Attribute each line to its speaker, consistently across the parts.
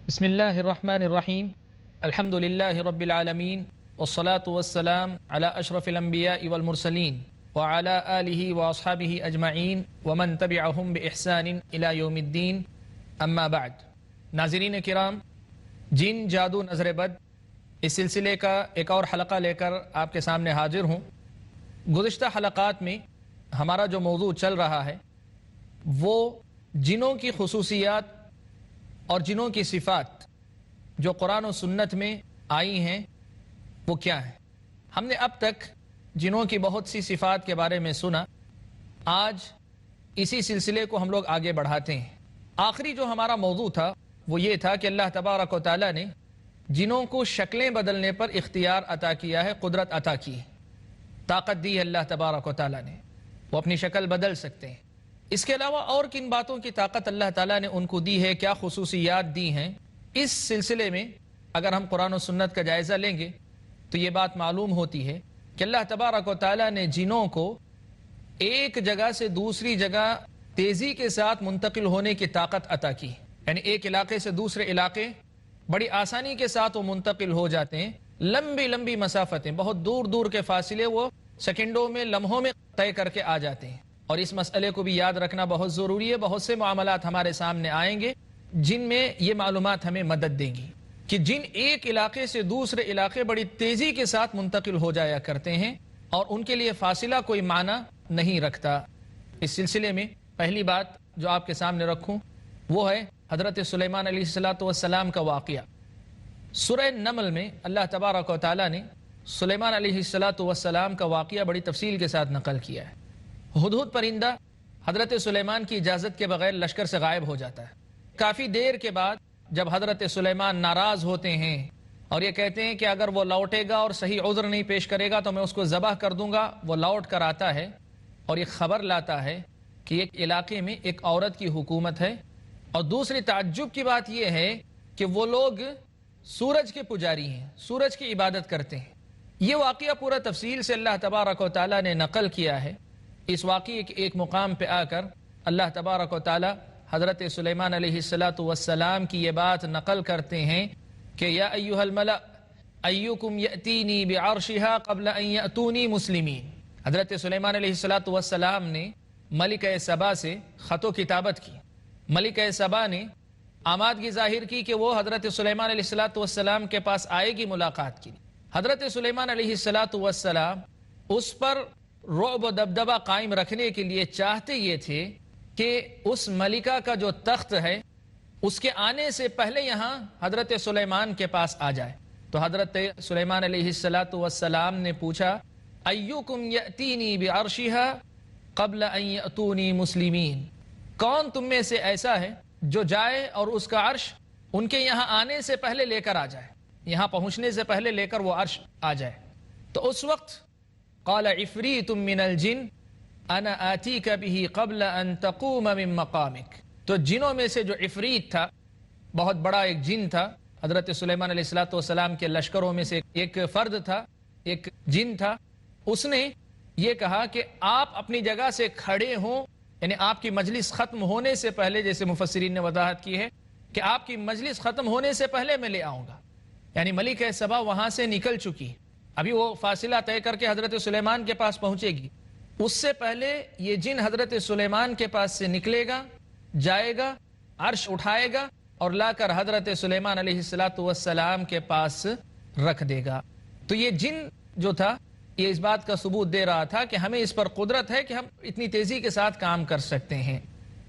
Speaker 1: بسم اللہ الرحمن الرحیم الحمد للہ رب العالمین والصلاة والسلام على اشرف الانبیاء والمرسلین وعلى آلہ واصحابہ اجمعین ومن تبعہم بإحسان الى یوم الدین اما بعد۔ ناظرین کرام، جن جادو نظر بد اس سلسلے کا ایک اور حلقہ لے کر آپ کے سامنے حاضر ہوں۔ گزشتہ حلقات میں ہمارا جو موضوع چل رہا ہے وہ جنوں کی خصوصیات اور جنوں کی صفات جو قرآن و سنت میں آئی ہیں وہ کیا ہیں۔ ہم نے اب تک جنوں کی بہت سی صفات کے بارے میں سنا، آج اسی سلسلے کو ہم لوگ آگے بڑھاتے ہیں۔ آخری جو ہمارا موضوع تھا وہ یہ تھا کہ اللہ تبارک و تعالیٰ نے جنوں کو شکلیں بدلنے پر اختیار عطا کیا ہے، قدرت عطا کی ہے، طاقت دی ہے اللہ تبارک و تعالیٰ نے، وہ اپنی شکل بدل سکتے ہیں۔ اس کے علاوہ اور کن باتوں کی طاقت اللہ تعالیٰ نے ان کو دی ہے، کیا خصوصیات دی ہیں، اس سلسلے میں اگر ہم قرآن و سنت کا جائزہ لیں گے تو یہ بات معلوم ہوتی ہے کہ اللہ تبارک و تعالیٰ نے جنوں کو ایک جگہ سے دوسری جگہ تیزی کے ساتھ منتقل ہونے کی طاقت عطا کی، یعنی ایک علاقے سے دوسرے علاقے بڑی آسانی کے ساتھ وہ منتقل ہو جاتے ہیں۔ لمبی لمبی مسافتیں، بہت دور دور کے فاصلے وہ سیکنڈوں میں، لمحوں میں طے کر کے آ جاتے ہیں۔ اور اس مسئلے کو بھی یاد رکھنا بہت ضروری ہے۔ بہت سے معاملات ہمارے سامنے آئیں گے جن میں یہ معلومات ہمیں مدد دیں گی کہ جن ایک علاقے سے دوسرے علاقے بڑی تیزی کے ساتھ منتقل ہو جایا کرتے ہیں اور ان کے لیے فاصلہ کوئی معنی نہیں رکھتا۔ اس سلسلے میں پہلی بات جو آپ کے سامنے رکھوں وہ ہے حضرت سلیمان علیہ السلام کا واقعہ۔ سورہ نمل میں اللہ تبارک و تعالیٰ نے سلیمان علیہ السلام کا واقعہ بڑی تفصیل کے ساتھ نقل کیا ہے۔ ہدہد پرندہ حضرت سلیمان کی اجازت کے بغیر لشکر سے غائب ہو جاتا ہے۔ کافی دیر کے بعد جب حضرت سلیمان ناراض ہوتے ہیں اور یہ کہتے ہیں کہ اگر وہ لوٹے گا اور صحیح عذر نہیں پیش کرے گا تو میں اس کو ذبح کر دوں گا، وہ لوٹ کر آتا ہے اور یہ خبر لاتا ہے کہ ایک علاقے میں ایک عورت کی حکومت ہے، اور دوسری تعجب کی بات یہ ہے کہ وہ لوگ سورج کے پجاری ہیں، سورج کی عبادت کرتے ہیں۔ یہ واقعہ پورا تفصیل سے اللہ تبارک و تعالیٰ نے نقل کیا ہے۔ اس واقعے کے ایک مقام پہ آ کر اللہ تبارک و تعالیٰ حضرت سلیمان علیہ السلام کی یہ بات نقل کرتے ہیں کہ یا ایھا الملأ ایکم یأتینی بعرشہا قبل ان یأتونی مسلمین۔ حضرت سلیمان علیہ السلام نے ملکہ سبا سے خط و کتابت کی۔ ملکہ سبا نے آمادگی ظاہر کی کہ وہ حضرت سلیمان علیہ السلام کے پاس آئے گی ملاقات کی۔ حضرت سلیمان علیہ السلام اس پر رعب و دبدبہ قائم رکھنے کے لیے چاہتے یہ تھے کہ اس ملکہ کا جو تخت ہے اس کے آنے سے پہلے یہاں حضرت سلیمان کے پاس آ جائے۔ تو حضرت سلیمان علیہ السلام نے پوچھا ایکم یأتینی بعرشہا قبل ان یأتونی مسلمین، کون تم میں سے ایسا ہے جو جائے اور اس کا عرش ان کے یہاں آنے سے پہلے لے کر آ جائے، یہاں پہنچنے سے پہلے لے کر وہ عرش آ جائے۔ تو اس وقت قال عفریت من الجن انا آتیک به قبل ان تقوم من مقامک، تو جنوں میں سے جو عفریت تھا، بہت بڑا ایک جن تھا، حضرت سلیمان علیہ السلام کے لشکروں میں سے ایک فرد تھا، ایک جن تھا، اس نے یہ کہا کہ آپ اپنی جگہ سے کھڑے ہوں، یعنی آپ کی مجلس ختم ہونے سے پہلے، جیسے مفسرین نے وضاحت کی ہے کہ آپ کی مجلس ختم ہونے سے پہلے میں لے آؤں گا، یعنی ملکہ سبا وہاں سے نکل چکی، ابھی وہ فاصلہ طے کر کے حضرت سلیمان کے پاس پہنچے گی، اس سے پہلے یہ جن حضرت سلیمان کے پاس سے نکلے گا، جائے گا، عرش اٹھائے گا اور لا کر حضرت سلیمان علیہ السلام کے پاس رکھ دے گا۔ تو یہ جن جو تھا یہ اس بات کا ثبوت دے رہا تھا کہ ہمیں اس پر قدرت ہے کہ ہم اتنی تیزی کے ساتھ کام کر سکتے ہیں۔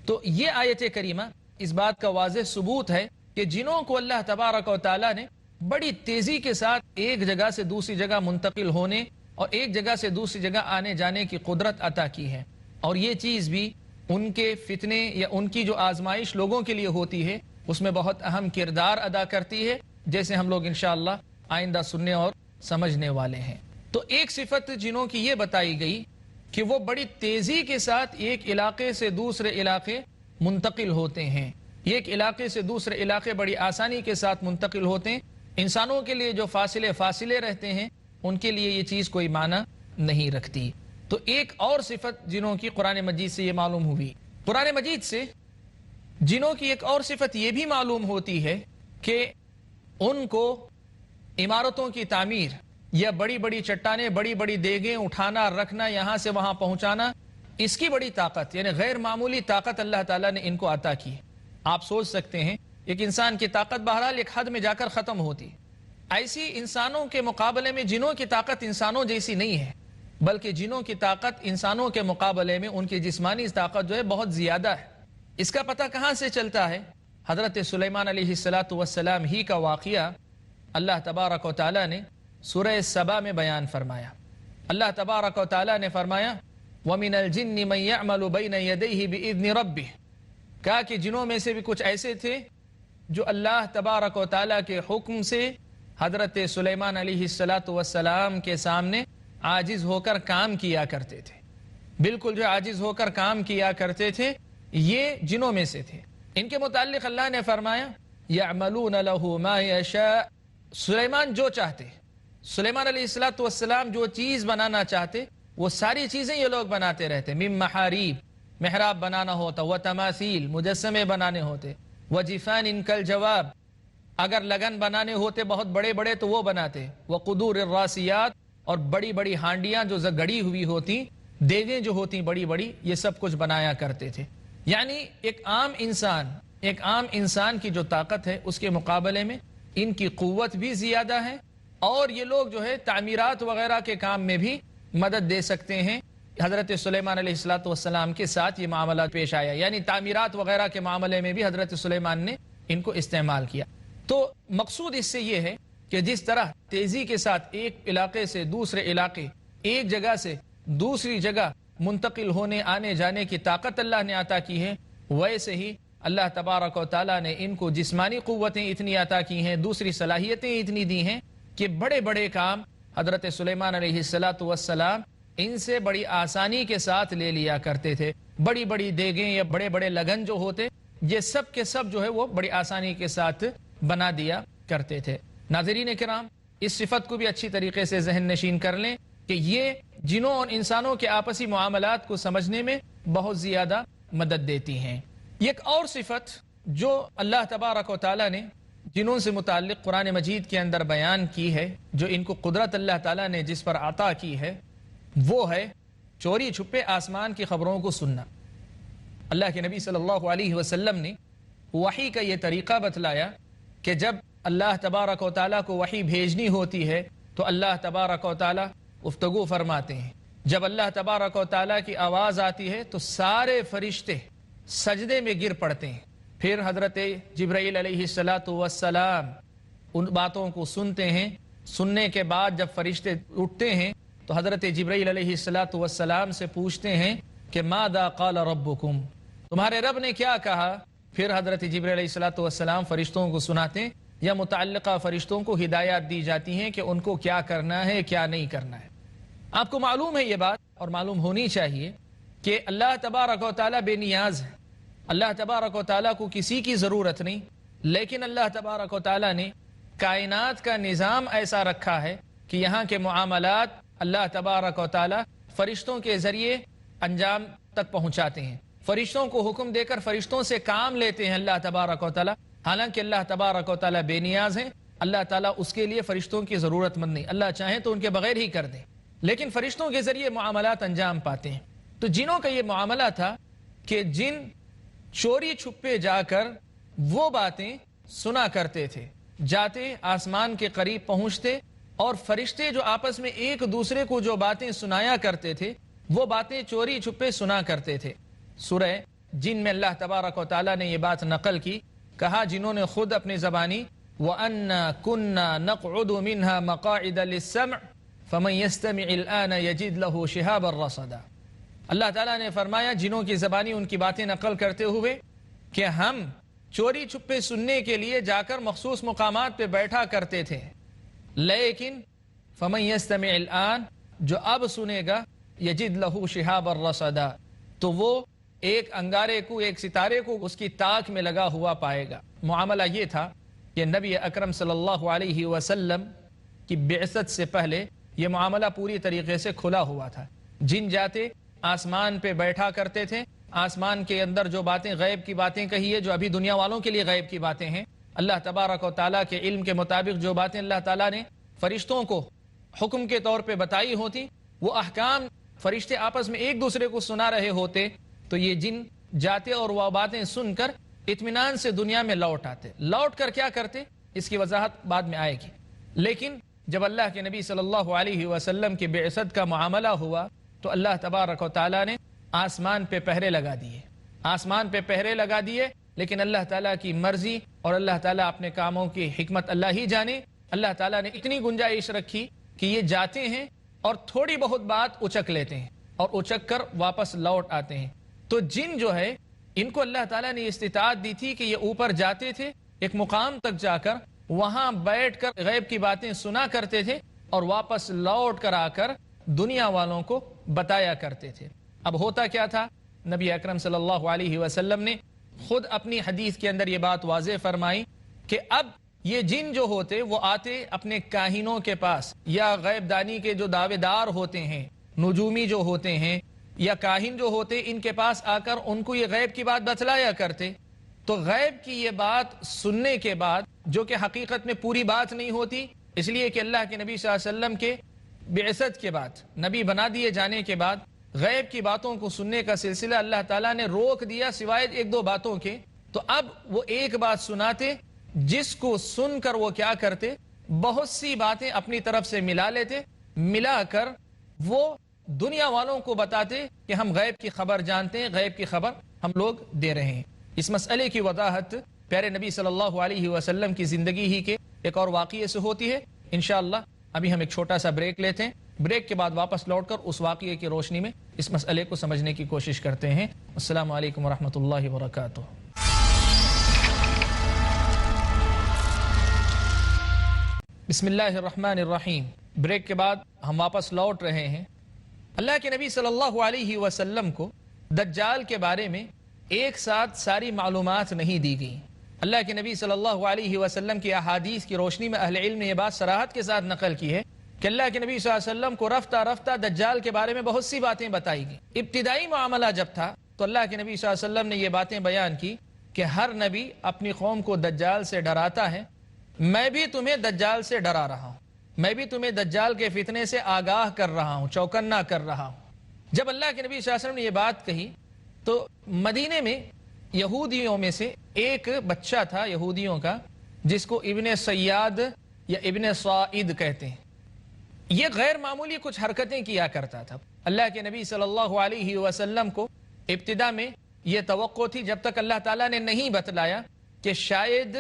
Speaker 1: تو یہ آیت کریمہ اس بات کا واضح ثبوت ہے کہ جنوں کو اللہ تبارک و تعالیٰ نے بڑی تیزی کے ساتھ ایک جگہ سے دوسری جگہ منتقل ہونے اور ایک جگہ سے دوسری جگہ آنے جانے کی قدرت عطا کی ہے، اور یہ چیز بھی ان کے فتنے یا ان کی جو آزمائش لوگوں کے لیے ہوتی ہے اس میں بہت اہم کردار ادا کرتی ہے، جیسے ہم لوگ انشاءاللہ آئندہ سننے اور سمجھنے والے ہیں۔ تو ایک صفت جنوں کی یہ بتائی گئی کہ وہ بڑی تیزی کے ساتھ ایک علاقے سے دوسرے علاقے منتقل ہوتے ہیں، ایک علاقے سے دوسرے علاقے بڑی آسانی کے ساتھ منتقل ہوتے ہیں۔ انسانوں کے لیے جو فاصلے رہتے ہیں ان کے لیے یہ چیز کوئی معنی نہیں رکھتی۔ تو ایک اور صفت جنوں کی قرآن مجید سے یہ معلوم ہوئی۔ قرآن مجید سے جنوں کی ایک اور صفت یہ بھی معلوم ہوتی ہے کہ ان کو عمارتوں کی تعمیر یا بڑی بڑی چٹانیں بڑی بڑی دیگیں اٹھانا رکھنا یہاں سے وہاں پہنچانا، اس کی بڑی طاقت یعنی غیر معمولی طاقت اللہ تعالیٰ نے ان کو عطا کی۔ آپ سوچ سکتے ہیں ایک انسان کی طاقت بہرحال ایک حد میں جا کر ختم ہوتی، ایسی انسانوں کے مقابلے میں جنوں کی طاقت انسانوں جیسی نہیں ہے، بلکہ جنوں کی طاقت انسانوں کے مقابلے میں ان کی جسمانی طاقت جو ہے بہت زیادہ ہے۔ اس کا پتہ کہاں سے چلتا ہے؟ حضرت سلیمان علیہ السلام ہی کا واقعہ اللہ تبارک و تعالیٰ نے سورہ سبا میں بیان فرمایا۔ اللہ تبارک و تعالیٰ نے فرمایا وَمِنَ الْجِنِّ مَنْ يَعْمَلُ بَيْنَ يَدَيْهِ بِإِذْنِ رَبِّهِ، کہا کہ جنوں میں سے بھی کچھ ایسے تھے جو اللہ تبارک و تعالیٰ کے حکم سے حضرت سلیمان علیہ السلام کے سامنے عاجز ہو کر کام کیا کرتے تھے، بالکل جو عاجز ہو کر کام کیا کرتے تھے، یہ جنوں میں سے تھے۔ ان کے متعلق اللہ نے فرمایا يَعْمَلُونَ لَهُ مَا يَشَاءُ، سلیمان جو چاہتے، سلیمان علیہ السلام جو چیز بنانا چاہتے وہ ساری چیزیں یہ لوگ بناتے رہتے۔ من محاریب، محراب بنانا ہوتا، وتماثیل، مجسمے بنانے ہوتے، وجفان کالجواب، اگر لگن بنانے ہوتے بہت بڑے بڑے تو وہ بناتے، وقدور الراسیات، اور بڑی بڑی ہانڈیاں جو گڑی ہوئی ہوتی، دیویں جو ہوتی بڑی بڑی، یہ سب کچھ بنایا کرتے تھے۔ یعنی ایک عام انسان کی جو طاقت ہے اس کے مقابلے میں ان کی قوت بھی زیادہ ہے، اور یہ لوگ جو ہے تعمیرات وغیرہ کے کام میں بھی مدد دے سکتے ہیں۔ حضرت سلیمان علیہ السلام کے ساتھ یہ معاملات پیش آیا، یعنی تعمیرات وغیرہ کے معاملے میں بھی حضرت سلیمان نے ان کو استعمال کیا۔ تو مقصود اس سے یہ ہے کہ جس طرح تیزی کے ساتھ ایک علاقے سے دوسرے علاقے، ایک جگہ سے دوسری جگہ منتقل ہونے آنے جانے کی طاقت اللہ نے عطا کی ہے، ویسے ہی اللہ تبارک و تعالیٰ نے ان کو جسمانی قوتیں اتنی عطا کی ہیں، دوسری صلاحیتیں اتنی دی ہیں کہ بڑے بڑے کام حضرت سلیمان علیہ السلام ان سے بڑی آسانی کے ساتھ لے لیا کرتے تھے۔ بڑی بڑی دیگیں یا بڑے بڑے لگن جو ہوتے، یہ سب کے سب جو ہے وہ بڑی آسانی کے ساتھ بنا دیا کرتے تھے۔ ناظرین کرام، اس صفت کو بھی اچھی طریقے سے ذہن نشین کر لیں کہ یہ جنوں اور انسانوں کے آپسی معاملات کو سمجھنے میں بہت زیادہ مدد دیتی ہیں۔ ایک اور صفت جو اللہ تبارک و تعالیٰ نے جنوں سے متعلق قرآن مجید کے اندر بیان کی ہے، جو ان کو قدرت اللہ تعالیٰ نے جس پر عطا کی ہے، وہ ہے چوری چھپے آسمان کی خبروں کو سننا۔ اللہ کے نبی صلی اللہ علیہ وسلم نے وحی کا یہ طریقہ بتلایا کہ جب اللہ تبارک و تعالیٰ کو وحی بھیجنی ہوتی ہے تو اللہ تبارک و تعالیٰ گفتگو فرماتے ہیں۔ جب اللہ تبارک و تعالیٰ کی آواز آتی ہے تو سارے فرشتے سجدے میں گر پڑتے ہیں، پھر حضرت جبرائیل علیہ السلام ان باتوں کو سنتے ہیں۔ سننے کے بعد جب فرشتے اٹھتے ہیں تو حضرت جبرائیل علیہ السلام سے پوچھتے ہیں کہ ماذا قال ربکم، تمہارے رب نے کیا کہا؟ پھر حضرت جبرائیل علیہ السلام فرشتوں کو سناتے ہیں، یا متعلقہ فرشتوں کو ہدایات دی جاتی ہیں کہ ان کو کیا کرنا ہے کیا نہیں کرنا ہے۔ آپ کو معلوم ہے یہ بات، اور معلوم ہونی چاہیے کہ اللہ تبارک و تعالیٰ بے نیاز ہے، اللہ تبارک و تعالیٰ کو کسی کی ضرورت نہیں، لیکن اللہ تبارک و تعالیٰ نے کائنات کا نظام ایسا رکھا ہے کہ یہاں کے معاملات اللہ تبارک و تعالیٰ فرشتوں کے ذریعے انجام تک پہنچاتے ہیں۔ فرشتوں کو حکم دے کر فرشتوں سے کام لیتے ہیں اللہ تبارک و تعالیٰ، حالانکہ اللہ تبارک و تعالیٰ بے نیاز ہیں، اللہ تعالیٰ اس کے لیے فرشتوں کی ضرورت مند نہیں، اللہ چاہیں تو ان کے بغیر ہی کر دیں، لیکن فرشتوں کے ذریعے معاملات انجام پاتے ہیں۔ تو جنوں کا یہ معاملہ تھا کہ جن چوری چھپے جا کر وہ باتیں سنا کرتے تھے، جاتے آسمان کے قریب پہنچتے، اور فرشتے جو آپس میں ایک دوسرے کو جو باتیں سنایا کرتے تھے وہ باتیں چوری چھپے سنا کرتے تھے۔ سورہ جن میں اللہ تبارک و تعالیٰ نے یہ بات نقل کی، کہا جنہوں نے خود اپنی زبانی وَأَنَّا كُنَّا نَقْعُدُ مِنْهَا مَقَاعِدَ لِلسَّمْعِ فَمَنْ يَسْتَمِعِ الْآنَ يَجِدْ لَهُ شِهَابًا رَصَدًا۔ اللہ تعالیٰ نے فرمایا جنوں کی زبانی ان کی باتیں نقل کرتے ہوئے کہ ہم چوری چھپے سننے کے لیے جا کر مخصوص مقامات پہ بیٹھا کرتے تھے، لیکن فَمَنْ يَسْتَمِعِ الْآنَ، جو اب سنے گا، يَجِدْ لَهُ شِهَابًا رَصَدًا، تو وہ ایک انگارے کو، ایک ستارے کو اس کی تاک میں لگا ہوا پائے گا۔ معاملہ یہ تھا کہ نبی اکرم صلی اللہ علیہ وسلم کی بعثت سے پہلے یہ معاملہ پوری طریقے سے کھلا ہوا تھا۔ جن جاتے آسمان پہ بیٹھا کرتے تھے، آسمان کے اندر جو باتیں غیب کی باتیں کہی ہے، جو ابھی دنیا والوں کے لیے غیب کی باتیں ہیں، اللہ تبارک و تعالیٰ کے علم کے مطابق جو باتیں اللہ تعالیٰ نے فرشتوں کو حکم کے طور پہ بتائی ہوتی، وہ احکام فرشتے آپس میں ایک دوسرے کو سنا رہے ہوتے، تو یہ جن جاتے اور وہ باتیں سن کر اطمینان سے دنیا میں لوٹ آتے. لوٹ کر کیا کرتے اس کی وضاحت بعد میں آئے گی. لیکن جب اللہ کے نبی صلی اللہ علیہ وسلم کی بعثت کا معاملہ ہوا تو اللہ تبارک و تعالیٰ نے آسمان پہ پہرے لگا دیے. آسمان پہ پہرے لگا دیے، لیکن اللہ تعالیٰ کی مرضی اور اللہ تعالیٰ اپنے کاموں کی حکمت اللہ ہی جانے. اللہ تعالیٰ نے اتنی گنجائش رکھی کہ یہ جاتے ہیں اور تھوڑی بہت بات اچک لیتے ہیں اور اچک کر واپس لوٹ آتے ہیں. تو جن جو ہے ان کو اللہ تعالیٰ نے استطاعت دی تھی کہ یہ اوپر جاتے تھے، ایک مقام تک جا کر وہاں بیٹھ کر غیب کی باتیں سنا کرتے تھے اور واپس لوٹ کر آ کر دنیا والوں کو بتایا کرتے تھے. اب ہوتا کیا تھا، نبی اکرم صلی اللہ علیہ وسلم نے خود اپنی حدیث کے اندر یہ بات واضح فرمائی کہ اب یہ جن جو ہوتے وہ آتے اپنے کاہنوں کے پاس، یا غیب دانی کے جو دعوے دار ہوتے ہیں، نجومی جو ہوتے ہیں یا کاہن جو ہوتے، ان کے پاس آ کر ان کو یہ غیب کی بات بتلایا کرتے. تو غیب کی یہ بات سننے کے بعد، جو کہ حقیقت میں پوری بات نہیں ہوتی، اس لیے کہ اللہ کے نبی صلی اللہ علیہ وسلم کے بعثت کے بعد، نبی بنا دیے جانے کے بعد غیب کی باتوں کو سننے کا سلسلہ اللہ تعالیٰ نے روک دیا سوائے ایک دو باتوں کے. تو اب وہ ایک بات سناتے جس کو سن کر وہ کیا کرتے، بہت سی باتیں اپنی طرف سے ملا لیتے، ملا کر وہ دنیا والوں کو بتاتے کہ ہم غیب کی خبر جانتے ہیں، غیب کی خبر ہم لوگ دے رہے ہیں. اس مسئلے کی وضاحت پیارے نبی صلی اللہ علیہ وسلم کی زندگی ہی کے ایک اور واقعے سے ہوتی ہے. انشاءاللہ ابھی ہم ایک چھوٹا سا بریک لیتے ہیں، بریک کے بعد واپس لوٹ کر اس واقعے کی روشنی میں اس مسئلے کو سمجھنے کی کوشش کرتے ہیں. السلام علیکم ورحمۃ اللہ وبرکاتہ. بسم اللہ الرحمن الرحیم. بریک کے بعد ہم واپس لوٹ رہے ہیں. اللہ کے نبی صلی اللہ علیہ وسلم کو دجال کے بارے میں ایک ساتھ ساری معلومات نہیں دی گئی. اللہ کے نبی صلی اللہ علیہ وسلم کی احادیث کی روشنی میں اہل علم نے یہ بات صراحت کے ساتھ نقل کی ہے کہ اللہ کے نبی صلی اللہ علیہ وسلم کو رفتہ رفتہ دجال کے بارے میں بہت سی باتیں بتائی گئیں. ابتدائی معاملہ جب تھا تو اللہ کے نبی صلی اللہ علیہ وسلم نے یہ باتیں بیان کی کہ ہر نبی اپنی قوم کو دجال سے ڈراتا ہے، میں بھی تمہیں دجال سے ڈرا رہا ہوں، میں بھی تمہیں دجال کے فتنے سے آگاہ کر رہا ہوں، چوکنا کر رہا ہوں. جب اللہ کے نبی صلی اللہ علیہ وسلم نے یہ بات کہی تو مدینے میں یہودیوں میں سے ایک بچہ تھا یہودیوں کا، جس کو ابن سیاد یا ابن صائد کہتے ہیں. یہ غیر معمولی کچھ حرکتیں کیا کرتا تھا. اللہ کے نبی صلی اللہ علیہ وسلم کو ابتدا میں یہ توقع تھی، جب تک اللہ تعالیٰ نے نہیں بتلایا، کہ شاید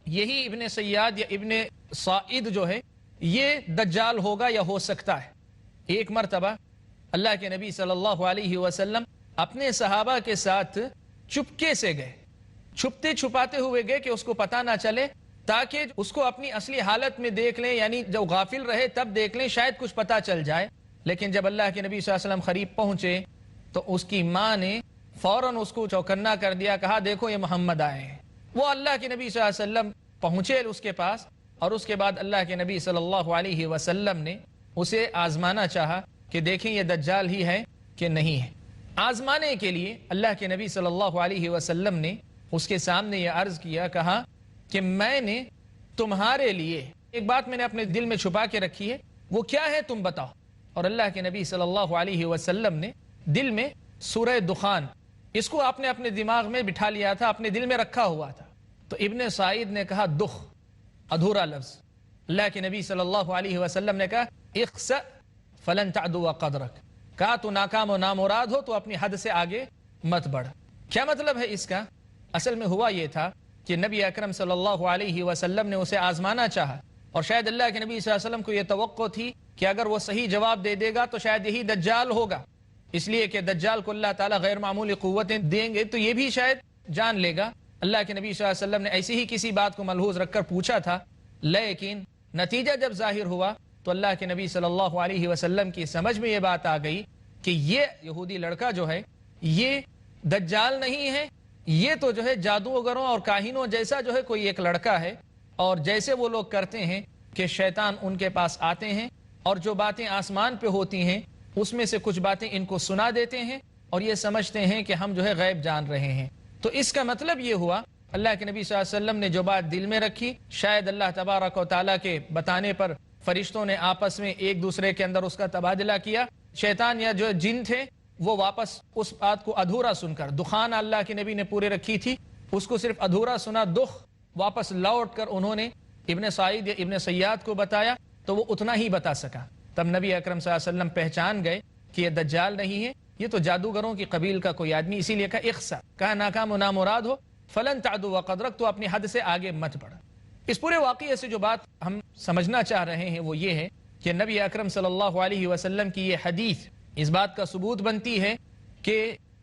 Speaker 1: یہی ابن سیاد یا ابن صائد جو ہے یہ دجال ہوگا یا ہو سکتا ہے. ایک مرتبہ اللہ کے نبی صلی اللہ علیہ وسلم اپنے صحابہ کے ساتھ چپکے سے گئے، چھپتے چھپاتے ہوئے گئے کہ اس کو پتہ نہ چلے، تاکہ اس کو اپنی اصلی حالت میں دیکھ لیں، یعنی جب غافل رہے تب دیکھ لیں، شاید کچھ پتہ چل جائے. لیکن جب اللہ کے نبی صلی اللہ علیہ وسلم قریب پہنچے تو اس کی ماں نے فوراً اس کو چوکنا کر دیا، کہا دیکھو یہ محمد آئے ہیں. وہ اللہ کے نبی صلی اللہ علیہ وسلم پہنچے اس کے پاس، اور اس کے بعد اللہ کے نبی صلی اللہ علیہ وسلم نے اسے آزمانا چاہا کہ دیکھیں یہ دجال ہی ہے کہ نہیں ہے. آزمانے کے لیے اللہ کے نبی صلی اللہ علیہ وسلم نے اس کے سامنے یہ عرض کیا، کہا کہ میں نے تمہارے لیے ایک بات میں نے اپنے دل میں چھپا کے رکھی ہے، وہ کیا ہے تم بتاؤ. اور اللہ کے نبی صلی اللہ علیہ وسلم نے دل میں سورہ دخان، اس کو آپ نے اپنے دماغ میں بٹھا لیا تھا، اپنے دل میں رکھا ہوا تھا. تو ابن سعید نے کہا دخ، ادھورا لفظ. اللہ کے نبی صلی اللہ علیہ وسلم نے کہا اخسأ فلن تعدو قدرک، کہا تو ناکام و نامراد ہو تو اپنی حد سے آگے مت بڑھ. کیا مطلب ہے اس کا؟ اصل میں ہوا یہ تھا کہ نبی اکرم صلی اللہ علیہ وسلم نے اسے آزمانا چاہا، اور شاید اللہ کے نبی صلی اللہ علیہ وسلم کو یہ توقع تھی کہ اگر وہ صحیح جواب دے دے گا تو شاید یہی دجال ہوگا، اس لیے کہ دجال کو اللہ تعالیٰ غیر معمولی قوتیں دیں گے تو یہ بھی شاید جان لے گا. اللہ کے نبی صلی اللہ علیہ وسلم نے ایسی ہی کسی بات کو ملحوظ رکھ کر پوچھا تھا، لیکن نتیجہ جب ظاہر ہوا تو اللہ کے نبی صلی اللہ علیہ وسلم کی سمجھ میں یہ بات آ گئی کہ یہ یہودی لڑکا جو ہے یہ دجال نہیں ہے، یہ تو جو ہے جادوگروں اور کاہنوں جیسا جو ہے کوئی ایک لڑکا ہے، اور جیسے وہ لوگ کرتے ہیں کہ شیطان ان کے پاس آتے ہیں اور جو باتیں آسمان پہ ہوتی ہیں اس میں سے کچھ باتیں ان کو سنا دیتے ہیں اور یہ سمجھتے ہیں کہ ہم جو ہے غیب جان رہے ہیں. تو اس کا مطلب یہ ہوا اللہ کے نبی صلی اللہ علیہ وسلم نے جو بات دل میں رکھی، شاید اللہ تبارک و تعالیٰ کے بتانے پر فرشتوں نے آپس میں ایک دوسرے کے اندر اس کا تبادلہ کیا، شیطان یا جو جن تھے وہ واپس اس بات کو ادھورا سن کر، دخان اللہ کے نبی نے پورے رکھی تھی، اس کو صرف ادھورا سنا، دخ واپس لوٹ کر انہوں نے ابن سعید یا ابن سیاد کو بتایا تو وہ اتنا ہی بتا سکا۔ تب نبی اکرم صلی اللہ علیہ وسلم پہچان گئے کہ یہ دجال نہیں ہے، یہ تو جادوگروں کی قبیل کا کوئی آدمی، اسی لیے کہا اخسا، کہا ناکام و نامراد ہو، فلن تعدو وقدرک، تو اپنی حد سے آگے مت بڑھ۔ اس پورے واقعے سے جو بات ہم سمجھنا چاہ رہے ہیں وہ یہ ہے کہ نبی اکرم صلی اللہ علیہ وسلم کی یہ حدیث اس بات کا ثبوت بنتی ہے کہ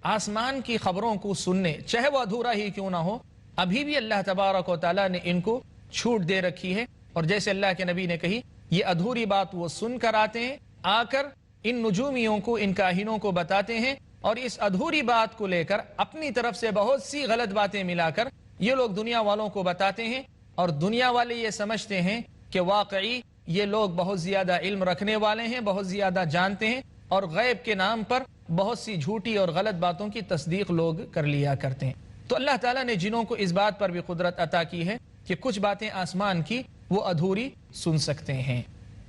Speaker 1: آسمان کی خبروں کو سننے، چاہے وہ ادھورا ہی کیوں نہ ہو، ابھی بھی اللہ تبارک و تعالیٰ نے ان کو چھوٹ دے رکھی ہے، اور جیسے اللہ کے نبی نے کہی یہ ادھوری بات وہ سن کر آتے ہیں، آ کر ان نجومیوں کو، ان کاہنوں کو بتاتے ہیں، اور اس ادھوری بات کو لے کر اپنی طرف سے بہت سی غلط باتیں ملا کر یہ لوگ دنیا والوں کو بتاتے ہیں، اور دنیا والے یہ سمجھتے ہیں کہ واقعی یہ لوگ بہت زیادہ علم رکھنے والے ہیں، بہت زیادہ جانتے ہیں، اور غیب کے نام پر بہت سی جھوٹی اور غلط باتوں کی تصدیق لوگ کر لیا کرتے ہیں۔ تو اللہ تعالیٰ نے جنوں کو اس بات پر بھی قدرت عطا کی ہے کہ کچھ باتیں آسمان کی وہ ادھوری سن سکتے ہیں۔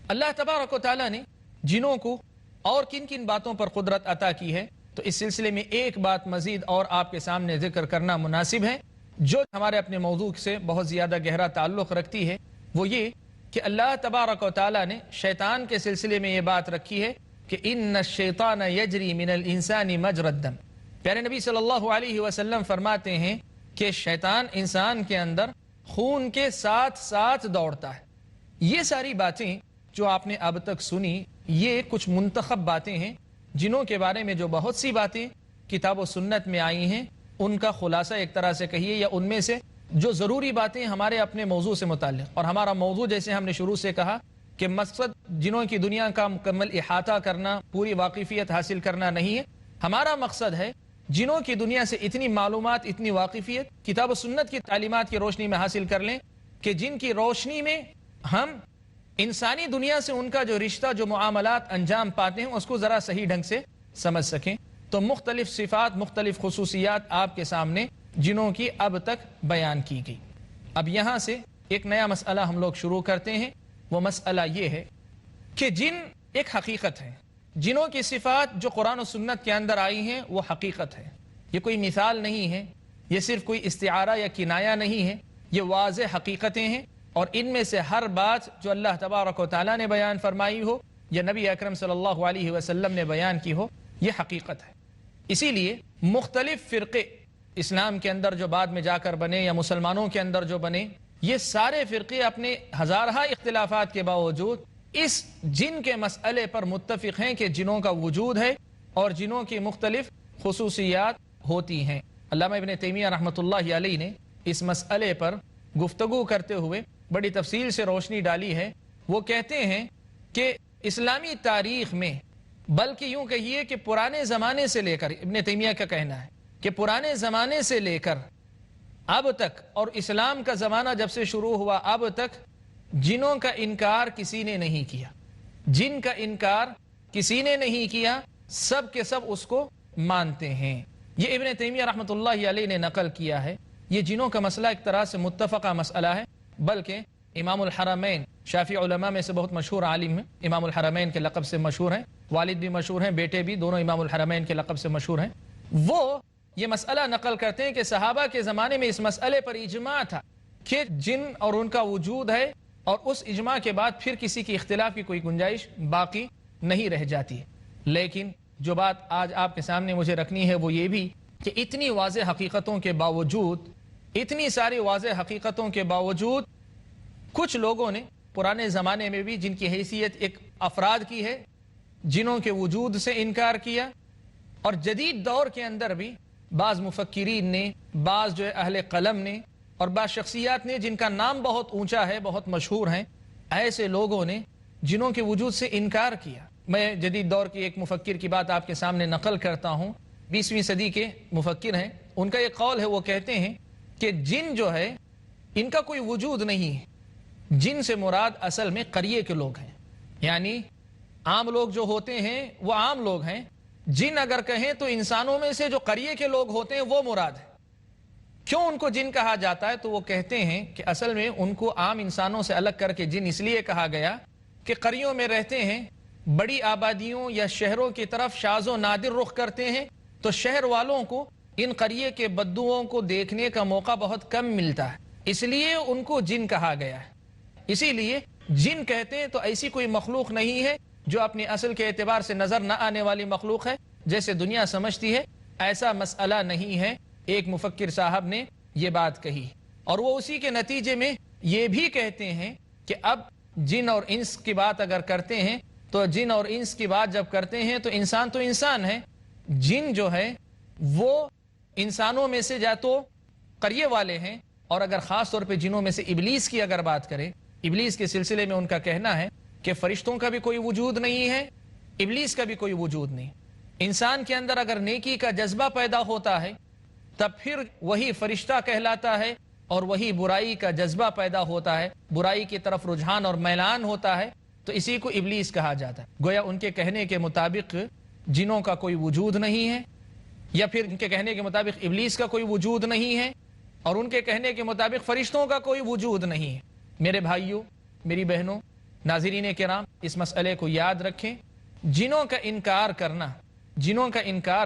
Speaker 1: اللہ تبارک و تعالیٰ نے جنوں کو اور کن کن باتوں پر قدرت عطا کی ہے، تو اس سلسلے میں ایک بات مزید اور آپ کے سامنے ذکر کرنا مناسب ہے، جو ہمارے اپنے موضوع سے بہت زیادہ گہرا تعلق رکھتی ہے، وہ یہ کہ اللہ تبارک و تعالیٰ نے شیطان کے سلسلے میں یہ بات رکھی ہے کہ ان الشیطان یجری من الانسان مجری الدم۔ پیارے نبی صلی اللہ علیہ وسلم فرماتے ہیں کہ شیطان انسان کے اندر خون کے ساتھ ساتھ دوڑتا ہے۔ یہ ساری باتیں جو آپ نے اب تک سنی، یہ کچھ منتخب باتیں ہیں جنوں کے بارے میں جو بہت سی باتیں کتاب و سنت میں آئی ہیں، ان کا خلاصہ ایک طرح سے کہیے، یا ان میں سے جو ضروری باتیں ہمارے اپنے موضوع سے متعلق، اور ہمارا موضوع جیسے ہم نے شروع سے کہا کہ مقصد جنوں کی دنیا کا مکمل احاطہ کرنا، پوری واقفیت حاصل کرنا نہیں ہے، ہمارا مقصد ہے جنوں کی دنیا سے اتنی معلومات، اتنی واقفیت کتاب و سنت کی تعلیمات کی روشنی میں حاصل کر لیں کہ جن کی روشنی میں ہم انسانی دنیا سے ان کا جو رشتہ، جو معاملات انجام پاتے ہیں، اس کو ذرا صحیح ڈھنگ سے سمجھ سکیں۔ تو مختلف صفات، مختلف خصوصیات آپ کے سامنے جنوں کی اب تک بیان کی گئی۔ اب یہاں سے ایک نیا مسئلہ ہم لوگ شروع کرتے ہیں، وہ مسئلہ یہ ہے کہ جن ایک حقیقت ہے، جنوں کی صفات جو قرآن و سنت کے اندر آئی ہیں وہ حقیقت ہے، یہ کوئی مثال نہیں ہے، یہ صرف کوئی استعارہ یا کنایہ نہیں ہے، یہ واضح حقیقتیں ہیں، اور ان میں سے ہر بات جو اللہ تبارک و تعالیٰ نے بیان فرمائی ہو یا نبی اکرم صلی اللہ علیہ وسلم نے بیان کی ہو، یہ حقیقت ہے۔ اسی لیے مختلف فرقے اسلام کے اندر جو بعد میں جا کر بنے یا مسلمانوں کے اندر جو بنے، یہ سارے فرقے اپنے ہزارہ اختلافات کے باوجود اس جن کے مسئلے پر متفق ہیں کہ جنوں کا وجود ہے اور جنوں کی مختلف خصوصیات ہوتی ہیں۔ علامہ ابن تیمیہ رحمۃ اللہ علیہ نے اس مسئلے پر گفتگو کرتے ہوئے بڑی تفصیل سے روشنی ڈالی ہے۔ وہ کہتے ہیں کہ اسلامی تاریخ میں، بلکہ یوں کہیے کہ پرانے زمانے سے لے کر، ابن تیمیہ کا کہنا ہے کہ پرانے زمانے سے لے کر اب تک، اور اسلام کا زمانہ جب سے شروع ہوا اب تک، جنوں کا انکار کسی نے نہیں کیا، جن کا انکار کسی نے نہیں کیا، سب کے سب اس کو مانتے ہیں۔ یہ ابن تیمیہ رحمۃ اللہ علیہ نے نقل کیا ہے۔ یہ جنوں کا مسئلہ ایک طرح سے متفقہ مسئلہ ہے، بلکہ امام الحرمین، شافعی علماء میں سے بہت مشہور عالم ہیں، امام الحرمین کے لقب سے مشہور ہیں، والد بھی مشہور ہیں، بیٹے بھی، دونوں امام الحرمین کے لقب سے مشہور ہیں۔ وہ یہ مسئلہ نقل کرتے ہیں کہ صحابہ کے زمانے میں اس مسئلے پر اجماع تھا کہ جن اور ان کا وجود ہے، اور اس اجماع کے بعد پھر کسی کی اختلاف کی کوئی گنجائش باقی نہیں رہ جاتی ہے۔ لیکن جو بات آج آپ کے سامنے مجھے رکھنی ہے وہ یہ بھی کہ اتنی واضح حقیقتوں کے باوجود، اتنی ساری واضح حقیقتوں کے باوجود، کچھ لوگوں نے پرانے زمانے میں بھی جن کی حیثیت ایک افراد کی ہے، جنوں کے وجود سے انکار کیا، اور جدید دور کے اندر بھی بعض مفکرین نے، بعض جو اہل قلم نے، اور بعض شخصیات نے جن کا نام بہت اونچا ہے، بہت مشہور ہیں، ایسے لوگوں نے جنوں کے وجود سے انکار کیا۔ میں جدید دور کی ایک مفکر کی بات آپ کے سامنے نقل کرتا ہوں، 20ویں صدی کے مفکر ہیں، ان کا ایک قول ہے، وہ کہتے ہیں کہ جن جو ہے ان کا کوئی وجود نہیں ہے، جن سے مراد اصل میں قریے کے لوگ ہیں، یعنی عام لوگ جو ہوتے ہیں وہ عام لوگ ہیں، جن اگر کہیں تو انسانوں میں سے جو قریے کے لوگ ہوتے ہیں وہ مراد ہے، کیوں ان کو جن کہا جاتا ہے؟ تو وہ کہتے ہیں کہ اصل میں ان کو عام انسانوں سے الگ کر کے جن اس لیے کہا گیا کہ قریوں میں رہتے ہیں، بڑی آبادیوں یا شہروں کی طرف شاذ و نادر رخ کرتے ہیں، تو شہر والوں کو ان قریے کے بدوؤں کو دیکھنے کا موقع بہت کم ملتا ہے، اس لیے ان کو جن کہا گیا ہے۔ اسی لیے جن کہتے ہیں تو ایسی کوئی مخلوق نہیں ہے جو اپنی اصل کے اعتبار سے نظر نہ آنے والی مخلوق ہے جیسے دنیا سمجھتی ہے، ایسا مسئلہ نہیں ہے۔ ایک مفکر صاحب نے یہ بات کہی، اور وہ اسی کے نتیجے میں یہ بھی کہتے ہیں کہ اب جن اور انس کی بات اگر کرتے ہیں تو جن اور انس کی بات جب کرتے ہیں تو انسان ہے، جن جو ہے وہ انسانوں میں سے یا تو قریے والے ہیں، اور اگر خاص طور پہ جنوں میں سے ابلیس کی اگر بات کریں، ابلیس کے سلسلے میں ان کا کہنا ہے کہ فرشتوں کا بھی کوئی وجود نہیں ہے، ابلیس کا بھی کوئی وجود نہیں۔ انسان کے اندر اگر نیکی کا جذبہ پیدا ہوتا ہے تب پھر وہی فرشتہ کہلاتا ہے، اور وہی برائی کا جذبہ پیدا ہوتا ہے، برائی کی طرف رجحان اور میلان ہوتا ہے، تو اسی کو ابلیس کہا جاتا ہے۔ گویا ان کے کہنے کے مطابق جنوں کا کوئی وجود نہیں ہے، یا پھر ان کے کہنے کے مطابق ابلیس کا کوئی وجود نہیں ہے، اور ان کے کہنے کے مطابق فرشتوں کا کوئی وجود نہیں ہے۔ میرے بھائیوں، میری بہنوں، ناظرین کرام، اس مسئلے کو یاد رکھیں۔ جنوں کا انکار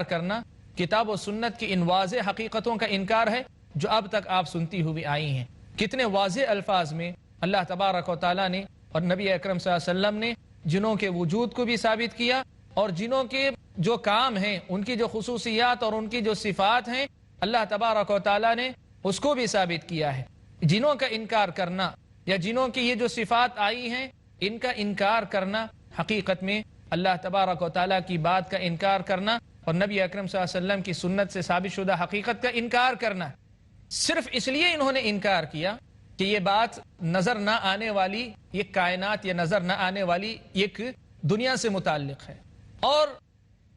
Speaker 1: کرنا کتاب و سنت کی ان واضح حقیقتوں کا انکار ہے جو اب تک آپ سنتی ہوئی آئی ہیں۔ کتنے واضح الفاظ میں اللہ تبارک و تعالیٰ نے اور نبی اکرم صلی اللہ علیہ وسلم نے جنوں کے وجود کو بھی ثابت کیا، اور جنوں کے جو کام ہیں، ان کی جو خصوصیات اور ان کی جو صفات ہیں، اللہ تبارک و تعالیٰ نے اس کو بھی ثابت کیا ہے۔ جنوں کا انکار کرنا یا جنوں کی یہ جو صفات آئی ہیں ان کا انکار کرنا حقیقت میں اللہ تبارک و تعالیٰ کی بات کا انکار کرنا اور نبی اکرم صلی اللہ علیہ وسلم کی سنت سے ثابت شدہ حقیقت کا انکار کرنا۔ صرف اس لیے انہوں نے انکار کیا کہ یہ بات نظر نہ آنے والی، یہ کائنات یا نظر نہ آنے والی ایک دنیا سے متعلق ہے، اور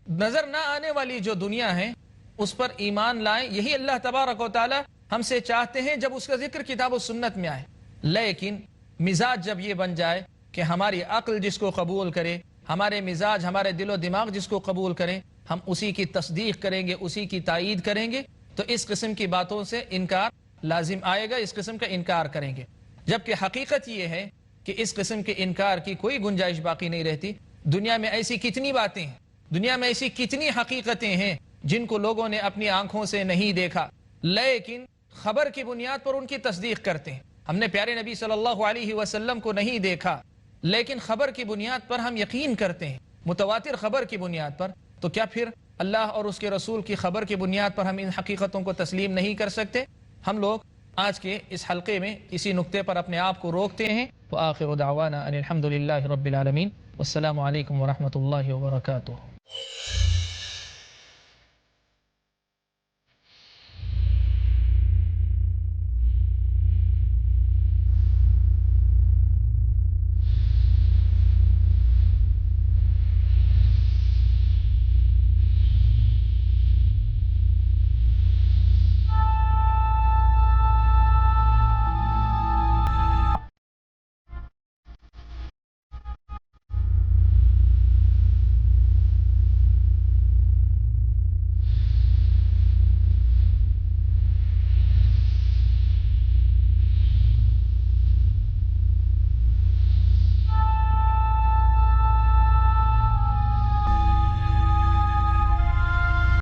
Speaker 1: نظر نہ آنے والی جو دنیا ہے اس پر ایمان لائیں، یہی اللہ تبارک و تعالیٰ ہم سے چاہتے ہیں جب اس کا ذکر کتاب و سنت میں آئے۔ لیکن مزاج جب یہ بن جائے کہ ہماری عقل جس کو قبول کرے، ہمارے مزاج، ہمارے دل و دماغ جس کو قبول کریں، ہم اسی کی تصدیق کریں گے، اسی کی تائید کریں گے، تو اس قسم کی باتوں سے انکار لازم آئے گا، اس قسم کا انکار کریں گے۔ جبکہ حقیقت یہ ہے کہ اس قسم کے انکار کی کوئی گنجائش باقی نہیں رہتی۔ دنیا میں ایسی کتنی باتیں ہیں، دنیا میں ایسی کتنی حقیقتیں ہیں جن کو لوگوں نے اپنی آنکھوں سے نہیں دیکھا، لیکن خبر کی بنیاد پر ان کی تصدیق کرتے ہیں۔ ہم نے پیارے نبی صلی اللہ علیہ وسلم کو نہیں دیکھا، لیکن خبر کی بنیاد پر ہم یقین کرتے ہیں، متواتر خبر کی بنیاد پر، تو کیا پھر اللہ اور اس کے رسول کی خبر کی بنیاد پر ہم ان حقیقتوں کو تسلیم نہیں کر سکتے؟ ہم لوگ آج کے اس حلقے میں اسی نقطے پر اپنے آپ کو روکتے ہیں۔ وآخر دعوانا ان الحمد للہ رب العالمین، والسلام علیکم ورحمۃ اللہ وبرکاتہ۔